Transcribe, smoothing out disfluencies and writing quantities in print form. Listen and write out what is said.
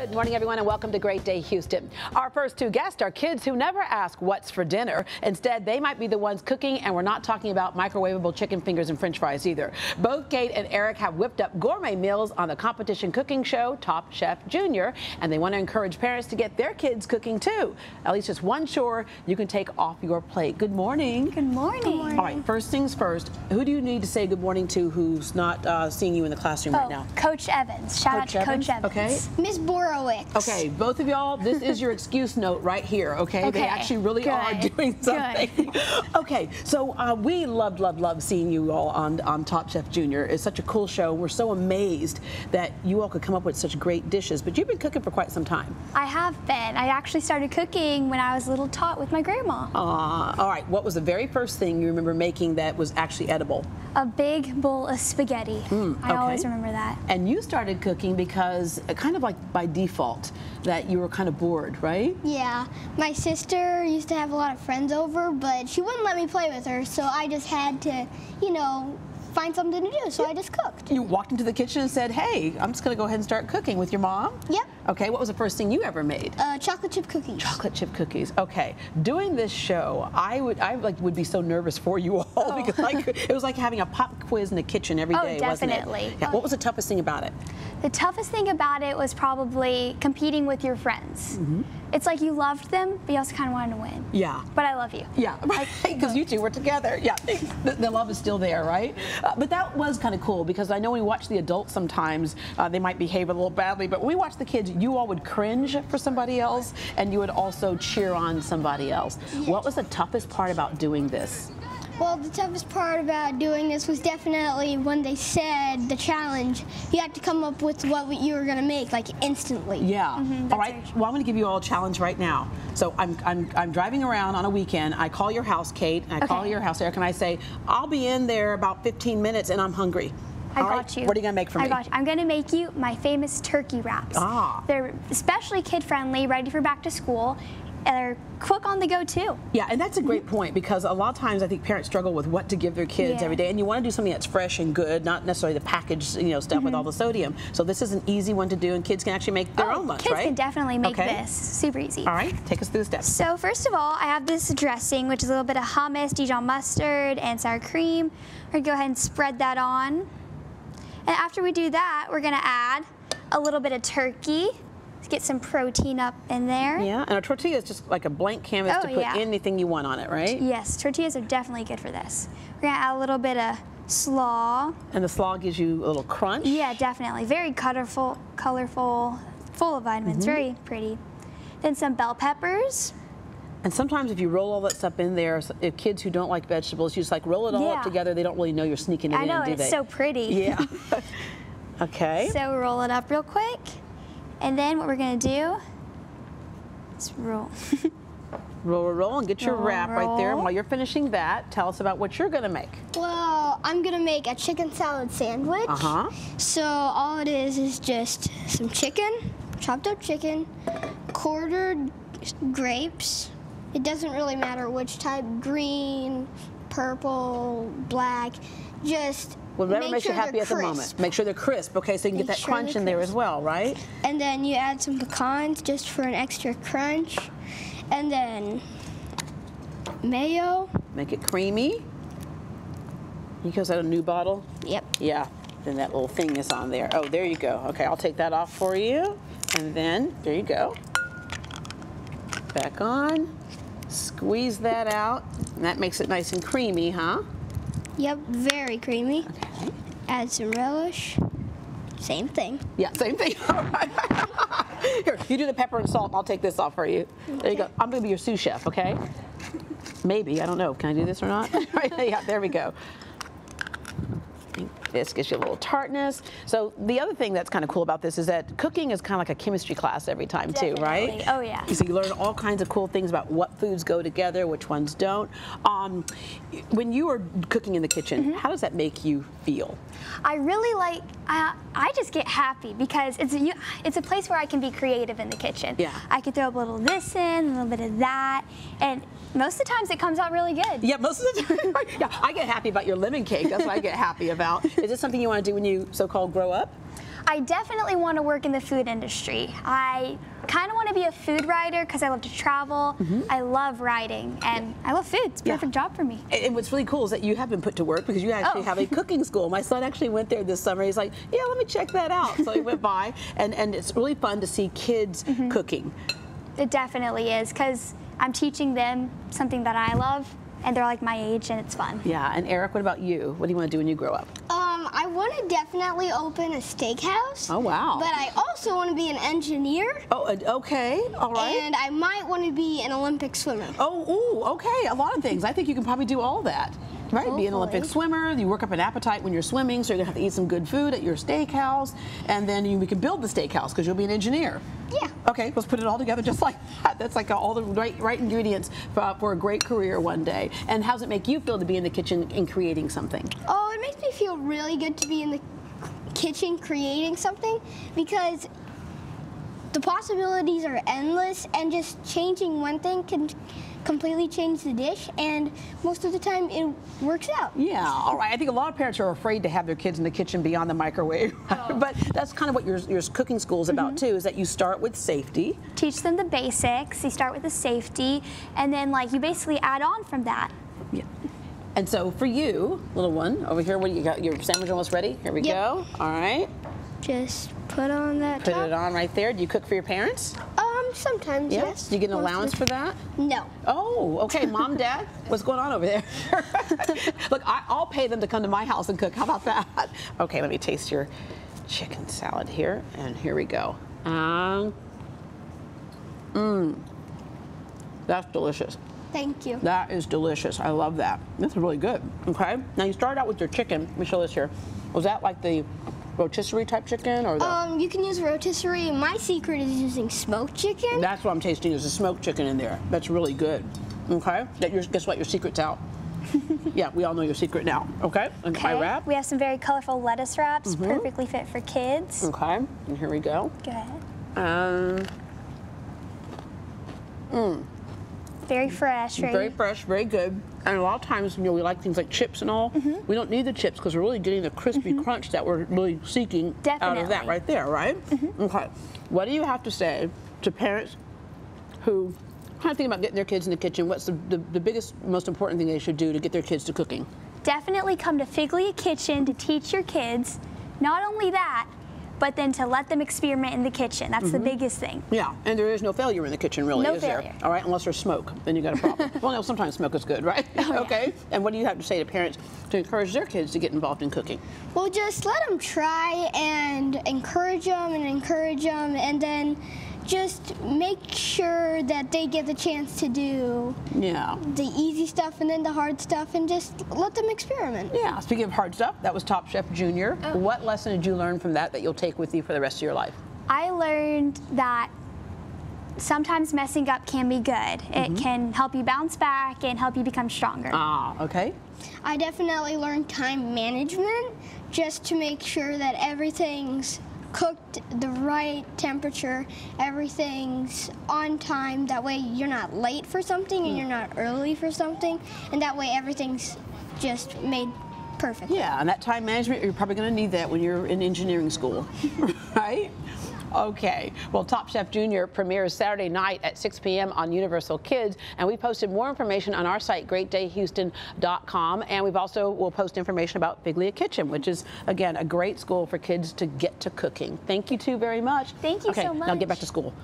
Good morning, everyone, and welcome to Great Day Houston. Our first two guests are kids who never ask what's for dinner. Instead, they might be the ones cooking, and we're not talking about microwavable chicken fingers and french fries either. Both Kate and Eric have whipped up gourmet meals on the competition cooking show, Top Chef Junior, and they want to encourage parents to get their kids cooking too. At least just one chore you can take off your plate. Good morning. Good morning. Good morning. All right, first things first, who do you need to say good morning to who's not seeing you in the classroom right now? Coach Evans. Shout out to Coach Evans. Okay. Miss Borowicz. Okay, both of y'all, this is your excuse note right here, okay? They actually really are doing something. Okay, so we love seeing you all on Top Chef Junior. It's such a cool show. We're so amazed that you all could come up with such great dishes, but you've been cooking for quite some time. I have been. I actually started cooking when I was a little tot with my grandma. All right, what was the very first thing you remember making that was actually edible? A big bowl of spaghetti. I always remember that. And you started cooking because, kind of like by default, that you were kind of bored, right? Yeah. My sister used to have a lot of friends over, but she wouldn't let me play with her, so I just had to, you know, find something to do, so I just cooked. You walked into the kitchen and said, hey, I'm just going to go ahead and start cooking with your mom? Yep. Okay, what was the first thing you ever made? Chocolate chip cookies. Chocolate chip cookies. Okay, doing this show, I would be so nervous for you all because it was like having a pop quiz in the kitchen every day, wasn't it? Definitely. Yeah. What was the toughest thing about it? The toughest thing about it was probably competing with your friends. It's like you loved them, but you also kind of wanted to win. Yeah. But I love you. Yeah, because you two were together. Yeah, the love is still there, right? But that was kind of cool because I know when we watch the adults sometimes, they might behave a little badly, but when we watch the kids, you all would cringe for somebody else, and you would also cheer on somebody else. Yes. What was the toughest part about doing this? Well, the toughest part about doing this was definitely when they said the challenge, you had to come up with what you were going to make, like, instantly. Yeah. All right. Well, I'm going to give you all a challenge right now. So I'm driving around on a weekend. I call your house, Kate, and I call your house, Eric, and I say, I'll be in there about 15 minutes, and I'm hungry. I got you. What are you going to make for me? I got you. I'm going to make you my famous turkey wraps. They're especially kid-friendly, ready for back to school. And they're quick on the go too. Yeah, and that's a great point because a lot of times I think parents struggle with what to give their kids every day, and you want to do something that's fresh and good, not necessarily the packaged, stuff with all the sodium. So this is an easy one to do, and kids can actually make their own lunch, kids right? Kids can definitely make this. Super easy. All right, take us through the steps. So first of all, I have this dressing, which is a little bit of hummus, Dijon mustard, and sour cream. We're gonna go ahead and spread that on. And after we do that, we're gonna add a little bit of turkey. Get some protein up in there. Yeah, and a tortilla is just like a blank canvas to put anything you want on it, right? Yes, tortillas are definitely good for this. We're gonna add a little bit of slaw. And the slaw gives you a little crunch? Yeah, definitely. Very colorful, full of vitamins, very pretty. Then some bell peppers. And sometimes if you roll all that stuff in there, if kids who don't like vegetables, you just like roll it all up together, they don't really know you're sneaking it in, do they? I know, it's so pretty. Yeah. Okay. So roll it up real quick. And then what we're going to do is roll. roll, and get your wrap right there. And while you're finishing that, tell us about what you're going to make. Well, I'm going to make a chicken salad sandwich. So all it is just some chicken, chopped up chicken, quartered grapes. It doesn't really matter which type, green, purple, black, just whatever makes you happy at the moment. Make sure they're crisp, okay, so you can get that crunch in there as well, right? And then you add some pecans just for an extra crunch. And then mayo. Make it creamy. Because that a new bottle? Yep. Yeah, then that little thing is on there. Oh, there you go. Okay, I'll take that off for you. And then, there you go. Back on. Squeeze that out. And that makes it nice and creamy, huh? Yep, very creamy. Okay. Add some relish. Same thing. Yeah, same thing. All right. Here, you do the pepper and salt. I'll take this off for you. Okay. There you go. I'm going to be your sous chef, okay? Maybe. I don't know. Can I do this or not? Right, yeah, there we go. This gives you a little tartness. So the other thing that's kind of cool about this is that cooking is kind of like a chemistry class every time too, right? Oh yeah. So you learn all kinds of cool things about what foods go together, which ones don't. When you are cooking in the kitchen, how does that make you feel? I really like, I just get happy because it's a place where I can be creative in the kitchen. Yeah. I can throw a little of this in, a little bit of that, and most of the times it comes out really good. Yeah, most of the time. Yeah, I get happy about your lemon cake. That's what I get happy about. Is this something you want to do when you so-called grow up? I definitely want to work in the food industry. I kind of want to be a food writer because I love to travel. I love writing, and I love food. It's a perfect job for me. And what's really cool is that you have been put to work because you actually have a cooking school. My son actually went there this summer. He's like, yeah, let me check that out. So he went by, and it's really fun to see kids cooking. It definitely is, because I'm teaching them something that I love, and they're like my age, and it's fun. Yeah, and Eric, what about you? What do you want to do when you grow up? I want to definitely open a steakhouse. Oh, wow. But I also want to be an engineer. Oh, okay, all right. And I might want to be an Olympic swimmer. Oh, ooh, okay, a lot of things. I think you can probably do all that. Right, Hopefully. Be an Olympic swimmer, you work up an appetite when you're swimming, so you're gonna have to eat some good food at your steakhouse, and then we can build the steakhouse because you'll be an engineer. Yeah. Okay, let's put it all together just like that. That's like all the right ingredients for a great career one day. And how does it make you feel to be in the kitchen and creating something? Oh, it makes me feel really good to be in the kitchen creating something, because the possibilities are endless, and just changing one thing can completely change the dish, and most of the time it works out. Yeah, all right. I think a lot of parents are afraid to have their kids in the kitchen beyond the microwave, but that's kind of what your cooking school is about too, is that you start with safety. Teach them the basics. You start with the safety, and then you basically add on from that. Yeah. And so for you, little one, over here, what do you got? Your sandwich almost ready? Here we go. All right. Just put on that Put top. it on right there. Do you cook for your parents? Sometimes, yes. Do you get an allowance for that? No. Oh, okay. Mom, Dad, what's going on over there? Look, I'll pay them to come to my house and cook. How about that? Okay, let me taste your chicken salad here, and here we go. That's delicious. Thank you. That is delicious. I love that. That's really good. Okay. Now you started out with your chicken. Let me show this here. Was that like the rotisserie type chicken, or the? You can use rotisserie. My secret is using smoked chicken. That's what I'm tasting, is the smoked chicken in there. That's really good. Okay. Guess what? Your secret's out. Yeah, we all know your secret now. Okay. And my wrap. We have some very colorful lettuce wraps, perfectly fit for kids. Okay. And here we go. Go ahead. Very fresh. Very fresh, very good. And a lot of times, we like things like chips and all. We don't need the chips because we're really getting the crispy crunch that we're really seeking out of that right there, right? Okay. What do you have to say to parents who kind of think about getting their kids in the kitchen? What's the biggest, most important thing they should do to get their kids to cooking? Definitely come to Figlia Kitchen to teach your kids. Not only that, but then to let them experiment in the kitchen. That's the biggest thing. Yeah, and there is no failure in the kitchen, really, No is failure. there? All right, unless there's smoke, then you got a problem. Well, no, sometimes smoke is good, right? Okay. And what do you have to say to parents to encourage their kids to get involved in cooking? Well, just let them try and encourage them, and then just make sure that they get the chance to do the easy stuff and then the hard stuff, and just let them experiment. Yeah, speaking of hard stuff, that was Top Chef Junior. What lesson did you learn from that you'll take with you for the rest of your life? I learned that sometimes messing up can be good. It can help you bounce back and help you become stronger. Ah, okay. I definitely learned time management, just to make sure that everything's cooked the right temperature, everything's on time. That way you're not late for something and you're not early for something, and that way everything's just made perfect. Yeah, and that time management, you're probably going to need that when you're in engineering school, right? Okay, well, Top Chef Junior premieres Saturday night at 6 p.m. on Universal Kids, and we posted more information on our site, greatdayhouston.com, and we'll post information about Figlia Kitchen, which is, again, a great school for kids to get to cooking. Thank you two very much. Thank you so much. Now get back to school.